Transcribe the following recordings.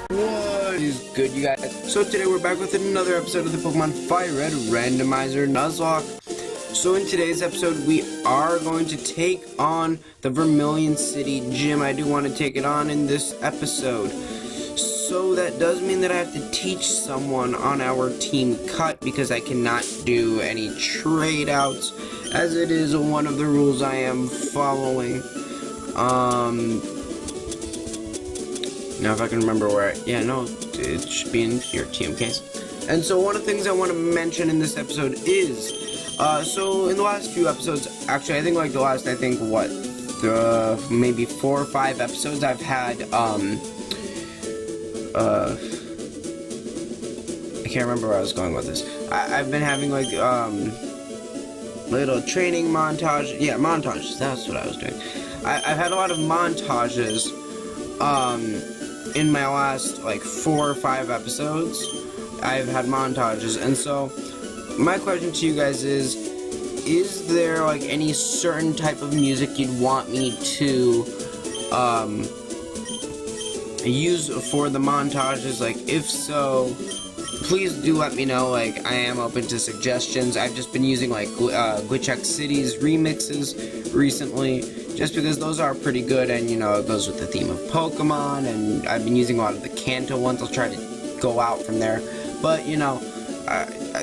What is good, you guys? So today we're back with another episode of the PKMN FireRed Randomizer Nuzlocke. So in today's episode, we are going to take on the Vermilion City Gym. I do want to take it on in this episode. So that does mean that I have to teach someone on our team cut because I cannot do any trade outs, as it is one of the rules I am following. Now if I can remember where, it should be in your team case. And so one of the things I want to mention in this episode is, so in the last few episodes, actually I think like the last, maybe 4 or 5 episodes, I've had, I can't remember where I was going with this. I've been having like, little training montage, montages, that's what I was doing. I've had a lot of montages, in my last like 4 or 5 episodes. I've had montages, and so my question to you guys is there like any certain type of music you'd want me to use for the montages? Like, if so, please do let me know. Like, I am open to suggestions. I've just been using like Glitch X City's remixes recently, just because those are pretty good, and you know, it goes with the theme of Pokemon, and I've been using a lot of the Kanto ones. I'll try to go out from there, but you know,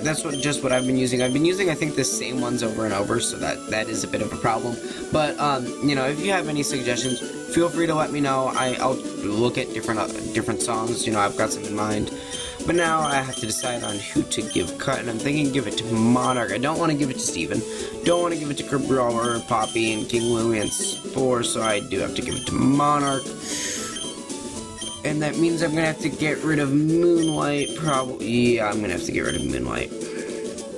that's just what I've been using. I've been using, I think, the same ones over and over, so that is a bit of a problem. But you know, if you have any suggestions, feel free to let me know. I'll look at different songs. You know, I've got some in mind. But now I have to decide on who to give cut, and I'm thinking give it to Monarch. I don't want to give it to Steven. Don't want to give it to Cabral, Poppy, and King Louie, and Spore, so I do have to give it to Monarch. And that means I'm going to have to get rid of Moonlight, probably. Yeah, I'm going to have to get rid of Moonlight,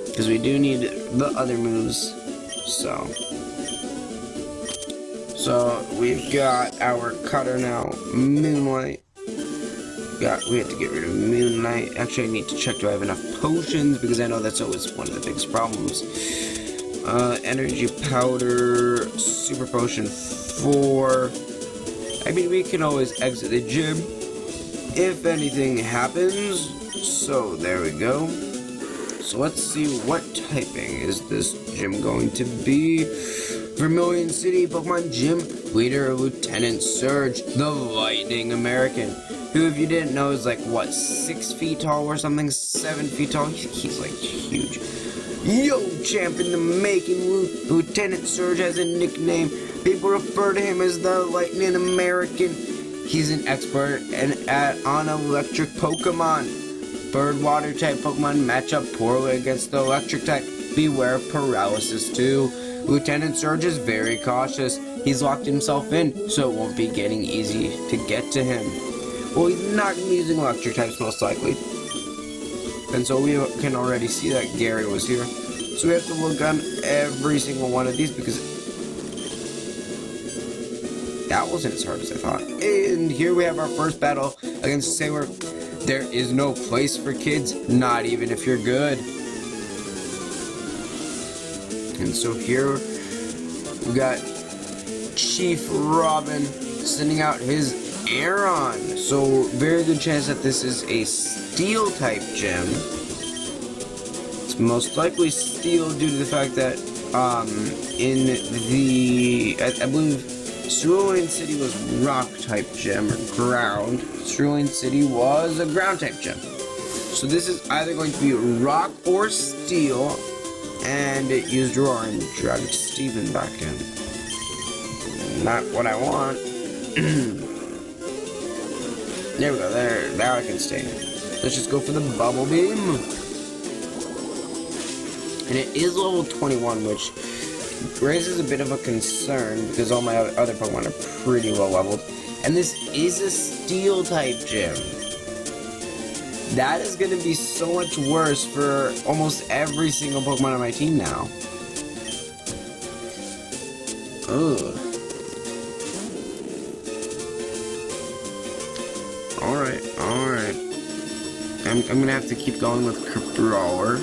because we do need the other moves, so we've got our cutter now, Moonlight. We have to get rid of Moonlight. Actually, I need to check, do I have enough potions, because I know that's always one of the biggest problems. Energy Powder, Super Potion 4. I mean, we can always exit the gym if anything happens. So, there we go. So, let's see, what typing is this gym going to be? Vermilion City Pokemon Gym Leader Lieutenant Surge, the Lightning American, who, if you didn't know, is like, what, 6 feet tall or something? 7 feet tall? He's like huge. Yo, champ in the making. Lieutenant Surge has a nickname. People refer to him as the Lightning American. He's an expert on electric Pokemon. Bird water type Pokemon match up poorly against the electric type. Beware of paralysis too. Lieutenant Surge is very cautious. He's locked himself in, so it won't be getting easy to get to him. Well, he's not going to be using electric types, most likely. And so we can already see that Gary was here. So we have to look on every single one of these, because that wasn't as hard as I thought. And here we have our first battle against Sailor. There is no place for kids, not even if you're good. And so here we got Chief Robin sending out his Aeron. So very good chance that this is a steel type gym. It's most likely steel due to the fact that in the I believe Cerulean City was rock type gym, or ground. Cerulean City was a ground type gym. So this is either going to be rock or steel, and it used Roar and dragged Steven back in. Not what I want. There we go, now I can stay. Let's just go for the Bubble Beam. And it is level 21, which raises a bit of a concern, because all my other Pokemon are pretty low leveled. And this is a steel type gym. That is going to be so much worse for almost every single Pokemon on my team now. Ugh. Alright. I'm gonna have to keep going with Brawler.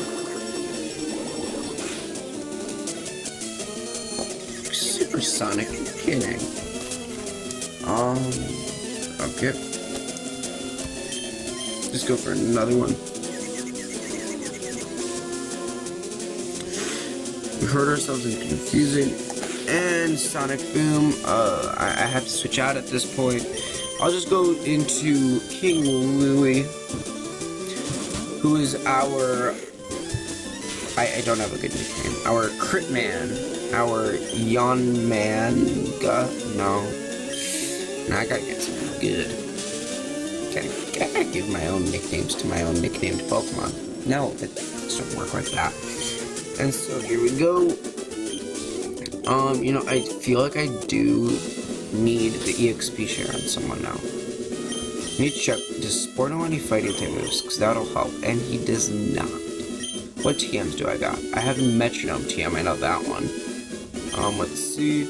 Supersonic, are you kidding? Okay. Just go for another one. We hurt ourselves in confusing. And Sonic Boom. I have to switch out at this point. I'll just go into King Louie, who is our... I don't have a good nickname. Our Crit Man. Our Yon Manga. No. No, I gotta get something good. I gotta give my own nicknames to my own nicknamed Pokemon. No, that doesn't work like that. And so here we go. You know, I feel like I do need the EXP share on someone now. I need to check, does Sport know any fighting type moves? Because that'll help. And he does not. What TMs do I got? I have Metronome TM, I know that one. Let's see.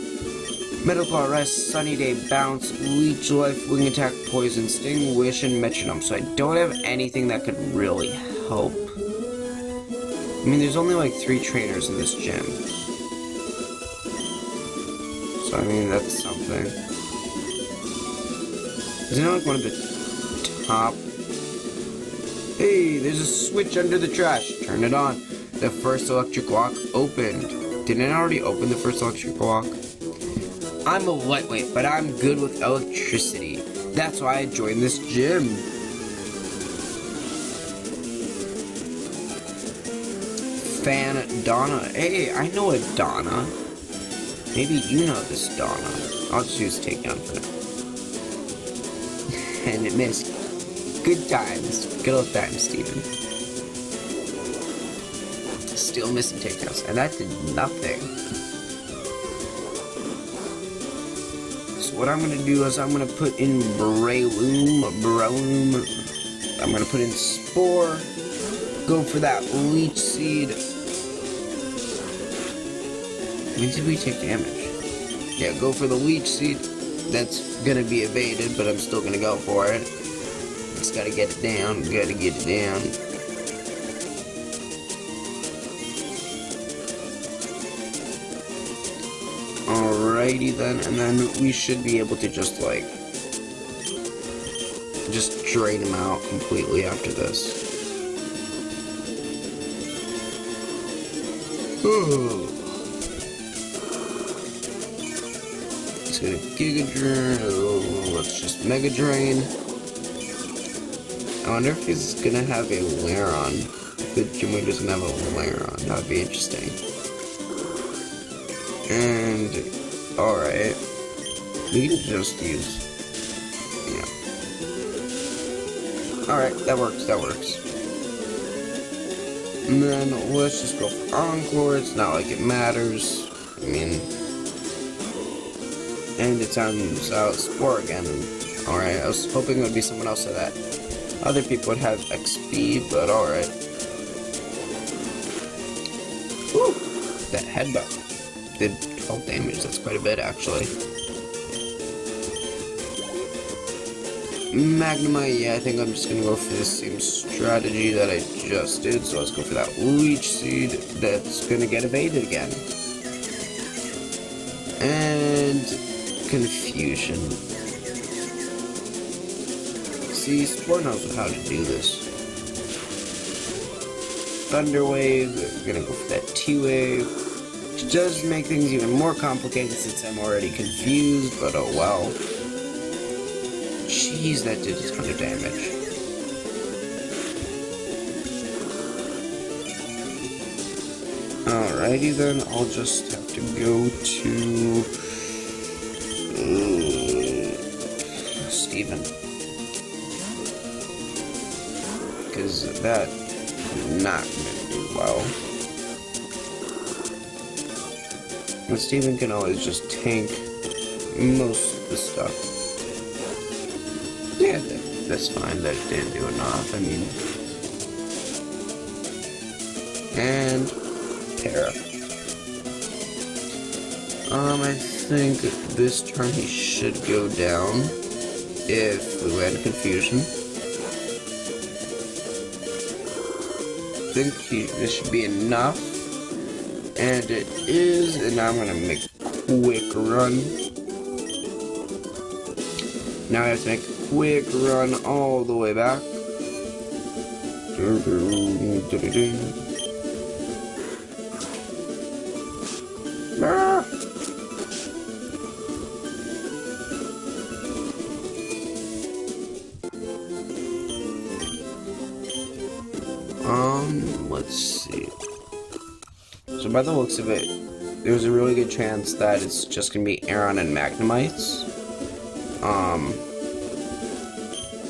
Medical Arrest, Sunny Day Bounce, Leech Life, Wing Attack, Poison, Sting, Wish, and Metronome. So I don't have anything that could really help. I mean, there's only like 3 trainers in this gym. So, I mean, that's something. Isn't it like one of the top? Hey, there's a switch under the trash. Turn it on. The first electric lock opened. Didn't it already open the first electric lock? I'm a lightweight, but I'm good with electricity. That's why I joined this gym. Fan Donna. Hey, I know a Donna. Maybe you know this Donna. I'll just use takedown for now. And it missed. Good times. Good old times, Steven. Still missing takedowns. And that did nothing. So what I'm going to do is I'm going to put in Breloom. I'm going to put in Spore. Go for that Leech Seed. When did we take damage? Yeah, go for the Leech Seed. That's going to be evaded, but I'm still going to go for it. Just gotta get it down, gotta get it down. Alrighty then, and then we should be able to just like, just drain him out completely after this. Let's get a Giga Drain, let's just Mega Drain. I wonder if he's gonna have a Laron. If the gym leader's gonna have a Laron, that would be interesting. And, alright. We can just use, yeah. Alright, that works, that works. And then, let's just go for Encore, it's not like it matters. I mean, and it sounds out Spore again. Alright, I was hoping it would be someone else of that. Other people would have XP, but alright. Woo! That headbutt did 12 damage, that's quite a bit actually. Magnemite, yeah, I think I'm just gonna go for the same strategy that I just did, so let's go for that Leech Seed that's gonna get evaded again. And Confusion. See, Spore knows how to do this. Thunder Wave, we're gonna go for that T-Wave, which does make things even more complicated since I'm already confused, but oh well. Jeez, that did a ton of damage. Alrighty then, I'll just have to go to Steven. Because that not gonna do well. And Steven can always just tank most of the stuff. Yeah, that's fine, that didn't do enough, I mean. And Terra. I think this turn he should go down if we land Confusion. I think this should be enough, and it is, and now I'm gonna make a quick run. Now I have to make a quick run all the way back. Let's see. So by the looks of it, there's a really good chance that it's just gonna be Aeron and Magnemites.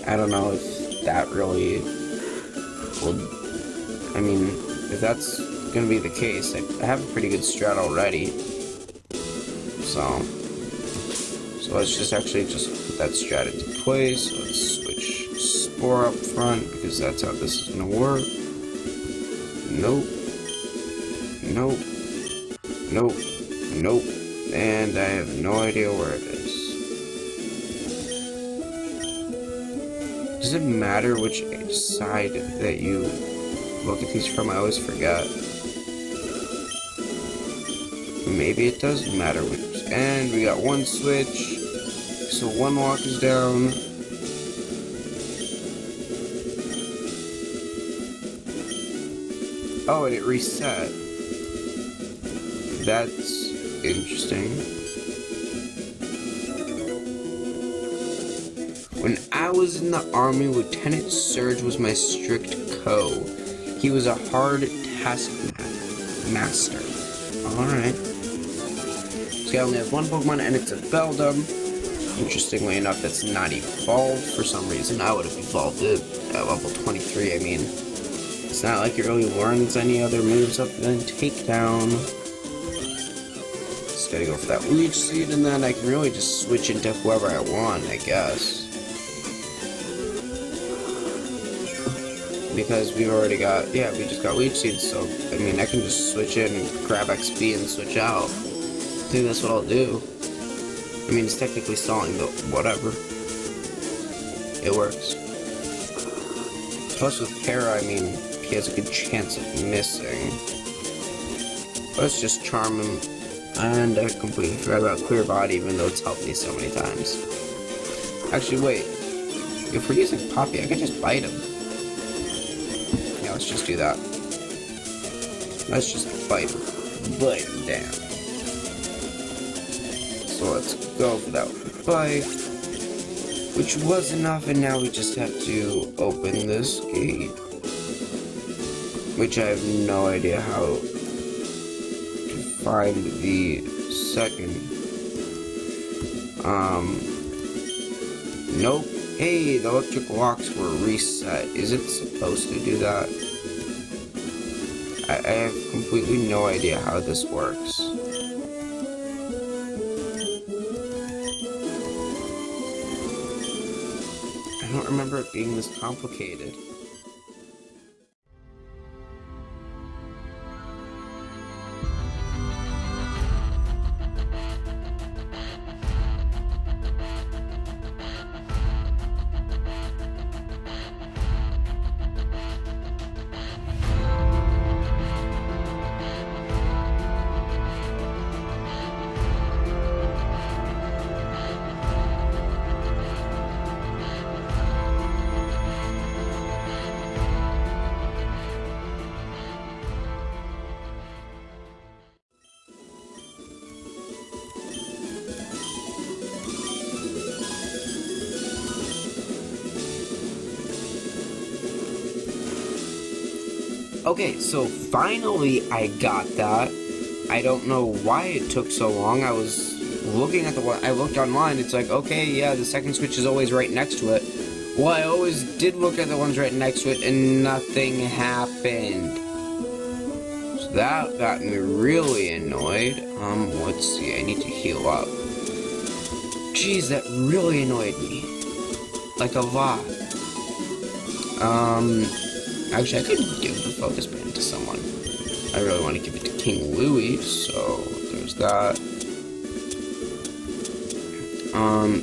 I don't know if that really will, I mean, if that's gonna be the case, I have a pretty good strat already. So let's just actually just put that strat into place. Let's switch Spore up front, because that's how this is gonna work. Nope. Nope. Nope. Nope. And I have no idea where it is. Does it matter which side that you look at these from? I always forget. Maybe it does matter which. And we got one switch. So one walk is down. Oh, and it reset. That's interesting. When I was in the army, Lieutenant Surge was my strict co. He was a hard taskmaster. Alright. So I only have one Pokemon, and it's a Beldum. Interestingly enough, that's not evolved for some reason. I would have evolved it at level 23, I mean. It's not like it really learns any other moves other than Takedown. Just gotta go for that Leech Seed, and then I can really just switch into whoever I want, I guess. Because we've already got, yeah, we just got Leech Seed, so, I mean, I can just switch in and grab XP and switch out. I think that's what I'll do. I mean, it's technically stalling, but whatever. It works. Plus with Para, I mean, he has a good chance of missing. Let's just charm him. And I completely forgot about Clear Body, even though it's helped me so many times. Actually, wait. If we're using Poppy, I can just bite him. Yeah, let's just do that. Let's just bite him. Bite him down. So let's go for that bite. Which was enough, and now we just have to open this gate. Which I have no idea how to find the second. Nope. Hey, the electric locks were reset. Is it supposed to do that? I have completely no idea how this works. I don't remember it being this complicated. Okay, so finally I got that. I don't know why it took so long. I was looking at I looked online, it's like, okay, yeah, the second switch is always right next to it. Well, I always did look at the ones right next to it, and nothing happened. So that got me really annoyed. Let's see, I need to heal up. Jeez, that really annoyed me. Like, a lot. Actually, I could give the focus band to someone. I really want to give it to King Louie, so there's that.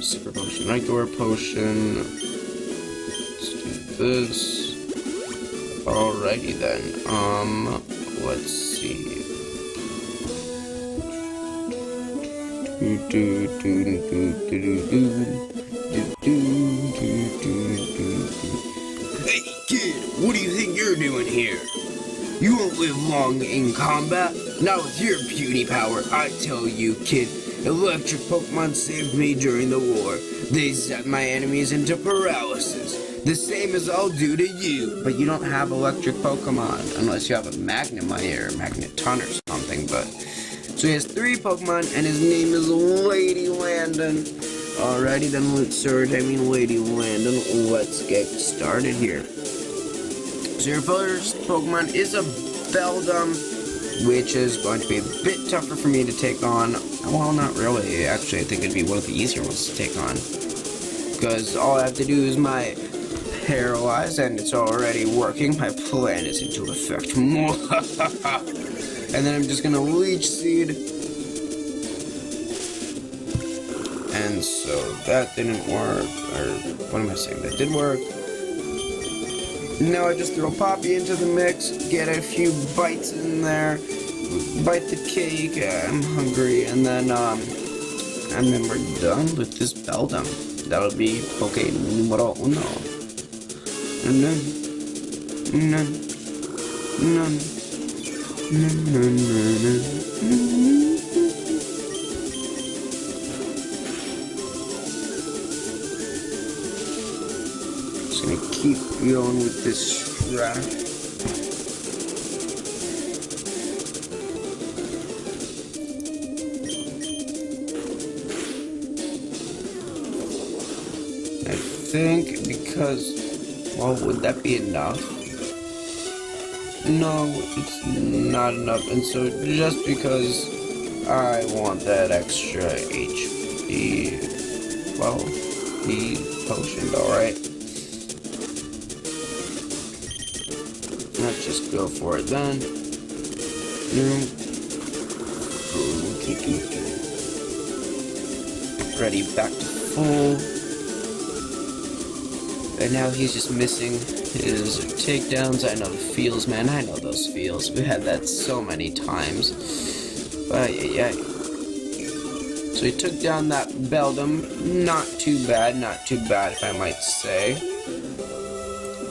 Super Potion, Regular Potion. Let's do this. Alrighty then. Let's see. Hey kid, what do you think doing here? You won't live long in combat. Not with your puny power, I tell you, kid. Electric Pokemon saved me during the war. They set my enemies into paralysis. The same as I'll do to you. But you don't have electric Pokemon, unless you have a Magnemite or Magneton or something, but... So he has 3 Pokemon, and his name is Lady Landon. Alrighty then, Lady Landon, let's get started here. So your first Pokemon is a Beldum, which is going to be a bit tougher for me to take on. Well, not really. Actually, I think it'd be one of the easier ones to take on. Because all I have to do is my Paralyze, and it's already working. My plan is into effect. And then I'm just going to Leech Seed. And so that didn't work. Or, what am I saying? That did work. Now I just throw Poppy into the mix, get a few bites in there, bite the cake, I'm hungry, and then we're done with this Beldum. That'll be Poke numero uno. Just gonna keep going with this track. I think because, well, would that be enough? No, it's not enough, and so just because I want that extra HP, well, be potioned, alright? Let's just go for it then. Ready, back to full. And now he's just missing his takedowns. I know the feels, man. I know those feels. We had that so many times. But yeah. So he took down that Beldum. Not too bad if I might say.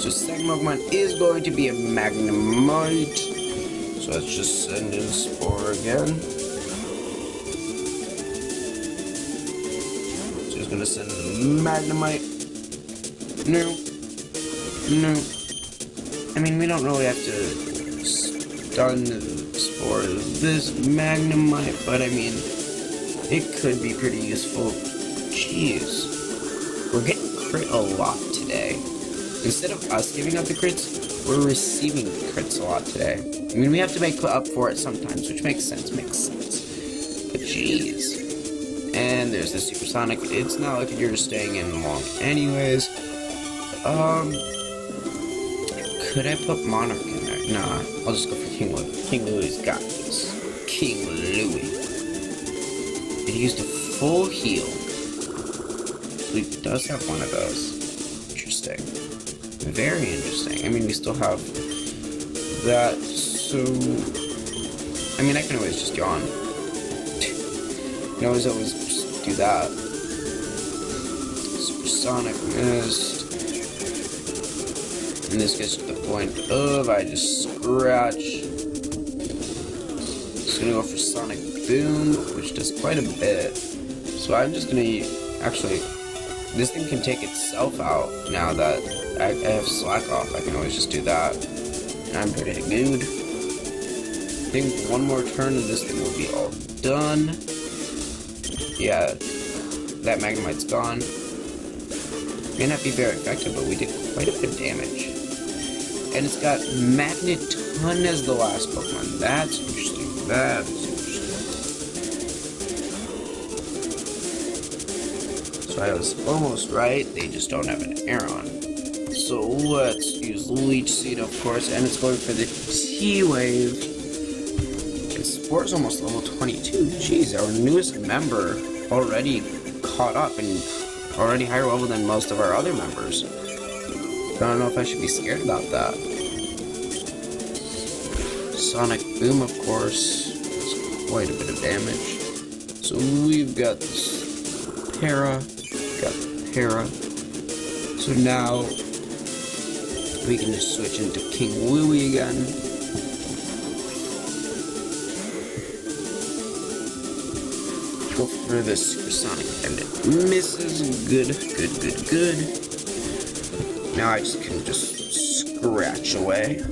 So second Pokemon is going to be a Magnemite. So let's just send in Spore again. So he's going to send in Magnemite. No. I mean, we don't really have to stun the Spore this Magnemite, but I mean, it could be pretty useful. Jeez. We're getting crit a lot today. Instead of us giving out the crits, we're receiving crits a lot today. I mean, we have to make up for it sometimes, which makes sense. But jeez. And there's the Supersonic. It's not like you're staying in long anyways. Could I put Monarch in there? Nah, I'll just go for King Louie. King Louie's got this. King Louie. It used a full heal. So he does have one of those. Interesting. Very interesting. I mean, we still have that, so... I mean, I can always just yawn. You can always just do that. Supersonic missed. And this gets to the point of I just scratch. Just gonna go for Sonic Boom, which does quite a bit. So I'm just gonna actually, this thing can take itself out now that I have Slack off. I can always just do that. And I'm pretty good. I think one more turn and this thing will be all done. Yeah, that Magnemite's gone. May not be very effective, but we did quite a bit of damage. And it's got Magneton as the last Pokemon. That's interesting. That is interesting. So I was almost right. They just don't have an Aeron. So let's use Leech Seed, of course. And it's going for the T-Wave. And Spore's almost level 22. Jeez, our newest member already caught up and already higher level than most of our other members. I don't know if I should be scared about that. Sonic Boom, of course, does quite a bit of damage. So we've got this Para. So now we can just switch into King Louie again. Go for this supersonic and it misses. Good. Now I just can scratch away.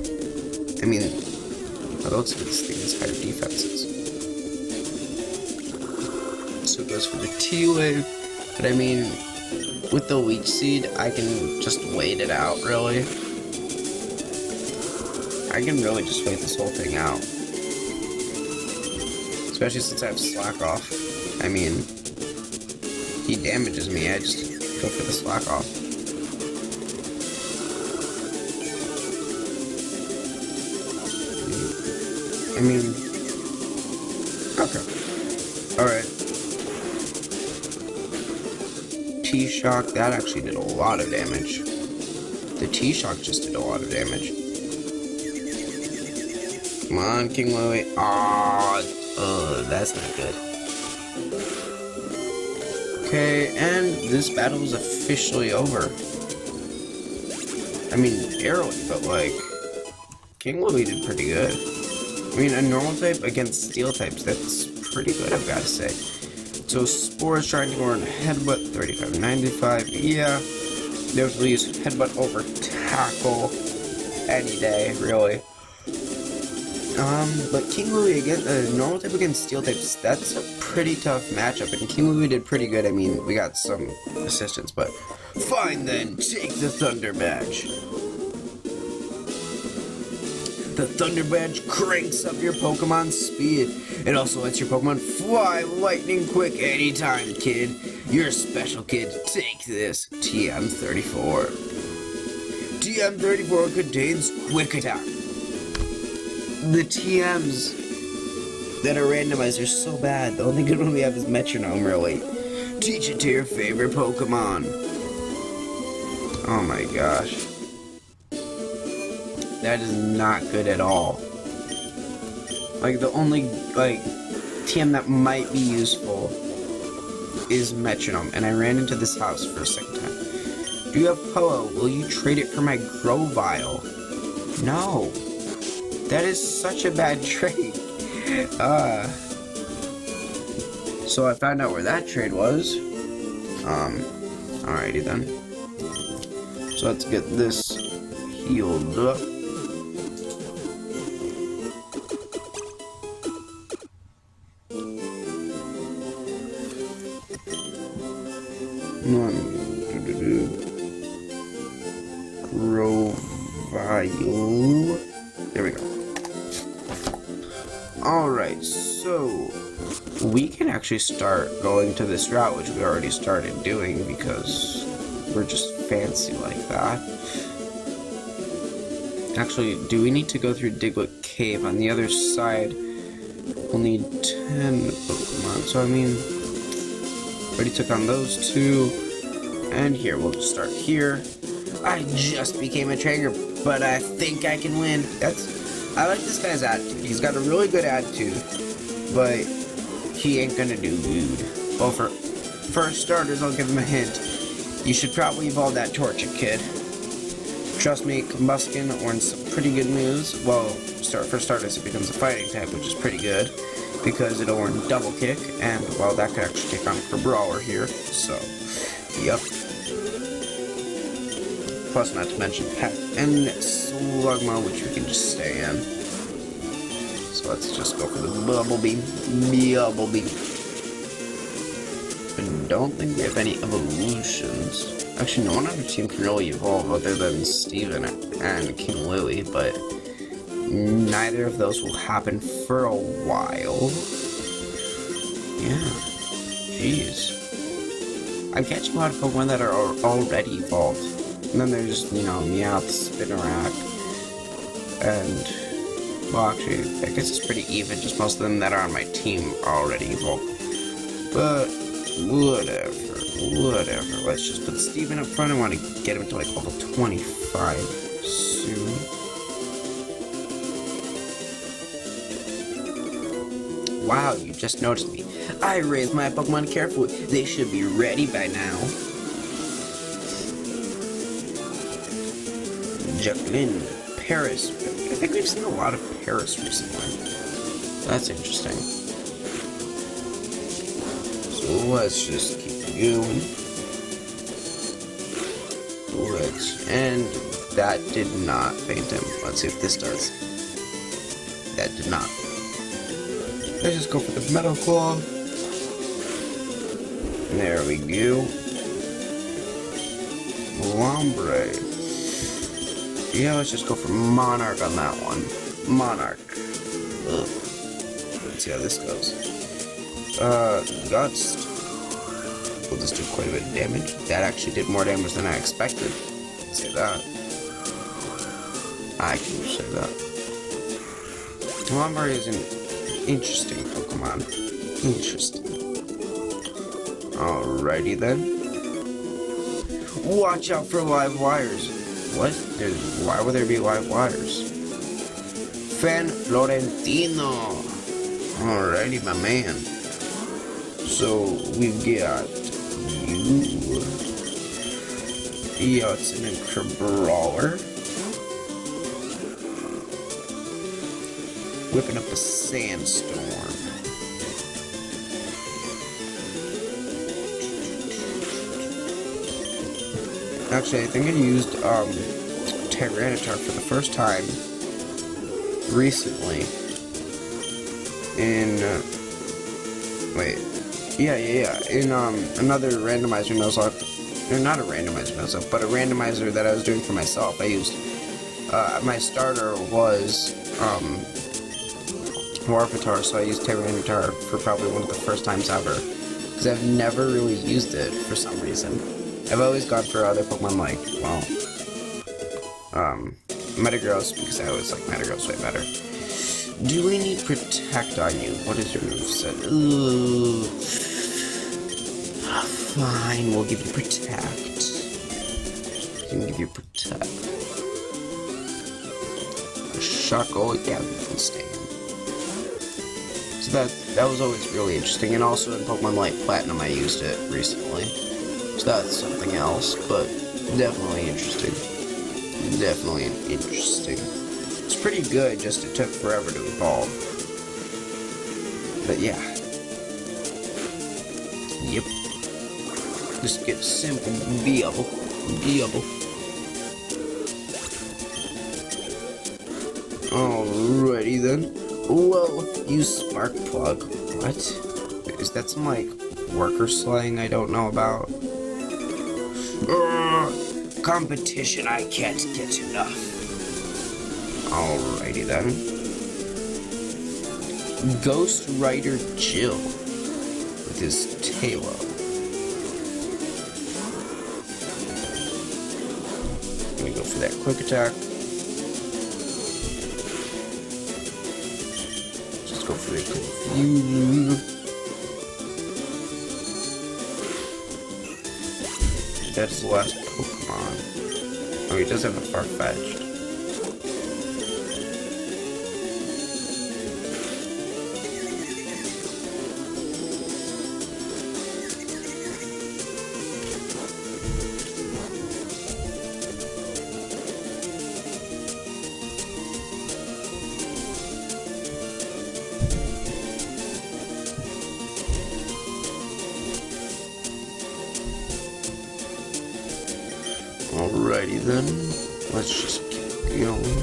I mean, it looks like this thing has higher defenses. So it goes for the T-Wave, but I mean, with the Leech Seed, I can just wait it out, really. I can really just wait this whole thing out. Especially since I have Slack Off. I mean, he damages me, I just go for the Slack Off. I mean, okay. Alright. T-Shock, that actually did a lot of damage. The T-Shock just did a lot of damage. Come on, King Louie. Oh, that's not good. Okay, and this battle is officially over. I mean, barely, but like, King Louie did pretty good. I mean, a normal type against steel types, that's pretty good, I've got to say. So, Spore is trying to go on Headbutt, 35-95, yeah. Definitely use Headbutt over Tackle any day, really. But King Louie, again, normal type against steel types, that's a pretty tough matchup, and King Louie did pretty good. I mean, we got some assistance, but fine then, take the Thunder Badge. The Thunder Badge cranks up your Pokemon's speed. It also lets your Pokemon fly lightning quick anytime, kid. You're a special kid. Take this. TM34. TM34 contains Quick Attack. The TMs that are randomized are so bad. The only good one we have is Metronome, really. Teach it to your favorite Pokemon. Oh my gosh. That is not good at all. Like, the only, like, TM that might be useful is Metronome. And I ran into this house for a second time. Do you have Ho-Oh? Will you trade it for my Grovyle? No. That is such a bad trade. So I found out where that trade was. Alrighty then. So let's get this healed up. Grovyle. There we go. Alright, so we can actually start going to this route, which we already started doing because we're just fancy like that. Actually, do we need to go through Diglett Cave? On the other side, we'll need 10 Pokemon, so I mean, already took on those two, and here, we'll just start here. I just became a trainer, but I think I can win. I like this guy's attitude. He's got a really good attitude, but he ain't gonna do good. Well, for starters, I'll give him a hint. You should probably evolve that Torchic, kid. Trust me, Combuskin earns some pretty good moves. Well, for starters, it becomes a fighting type, which is pretty good, because it'll earn Double Kick, and, well, that could actually take on a Brawler here, so, yep. Plus, not to mention Peck and Slugma, which we can just stay in. So let's just go for the Bubble Beam. Bubble Beam. I don't think we have any evolutions. Actually, no one on our team can really evolve other than Steven and King Louie, but neither of those will happen for a while. Yeah. Jeez. I'm catching a lot of Pokemon that are already evolved. And then there's, you know, Meowth, Spinarak, and, well, actually, I guess it's pretty even, just most of them that are on my team are already evolved. But, whatever, let's just put Steven up front. I want to get him to, like, level 25 soon. Wow, you just noticed me. I raised my Pokemon carefully. They should be ready by now. Jacqueline, Paris. I think we've seen a lot of Paris recently. That's interesting. So let's just keep going. And that did not faint him. Let's see if this does. That did not. Let's just go for the metal claw. There we go. Lombre. Yeah, let's just go for Monarch on that one. Monarch. Ugh. Let's see how this goes. Gust. Will this do quite a bit of damage? That actually did more damage than I expected. Let's say that. I can say that. Lombre is an interesting Pokemon. Interesting. Alrighty then. Watch out for live wires. What? Why would there be live wires? Fan Florentino. Alrighty, my man. So we've got you. Yeah, it's an Brawler. Whipping up a Sandstorm. Actually, I think I used Tyranitar for the first time recently in in another randomizer Nuzlocke, or not a randomizer Nuzlocke, but a randomizer that I was doing for myself. I used my starter was Warpatar, so I used Tyranitar for probably one of the first times ever, because I've never really used it for some reason. I've always gone for other Pokemon like, well, Metagross, because I always like Metagross way better. Do we need Protect on you? What is your moveset? Fine, we'll give you Protect. We can give you Protect. Shaco, yeah, we can stand. So that was always really interesting, and also in Pokemon Light Platinum I used it recently. So that's something else, but definitely interesting. Definitely interesting. It's pretty good, just it took forever to evolve. But yeah. Yep. Just get simple beable. Alrighty then. Whoa, you spark plug. What? Is that some like worker slang I don't know about? Competition, I can't get enough. Alrighty then. Ghost Rider Jill with his Taillow. Let me go for that quick attack. Just go for the confusion. That's the last Pokemon. Oh, he does have a Farfetch'd. Alrighty then, let's just keep going.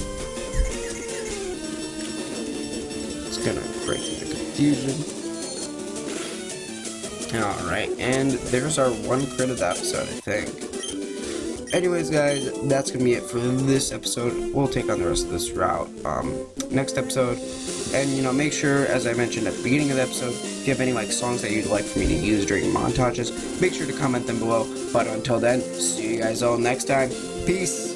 It's gonna break the confusion. Alright, and there's our one crit of the episode, I think. Anyways, guys, that's gonna be it for this episode. We'll take on the rest of this route next episode. And, you know, make sure, as I mentioned at the beginning of the episode, if you have any, like, songs that you'd like for me to use during montages, make sure to comment them below. But until then, see you guys all next time. Peace!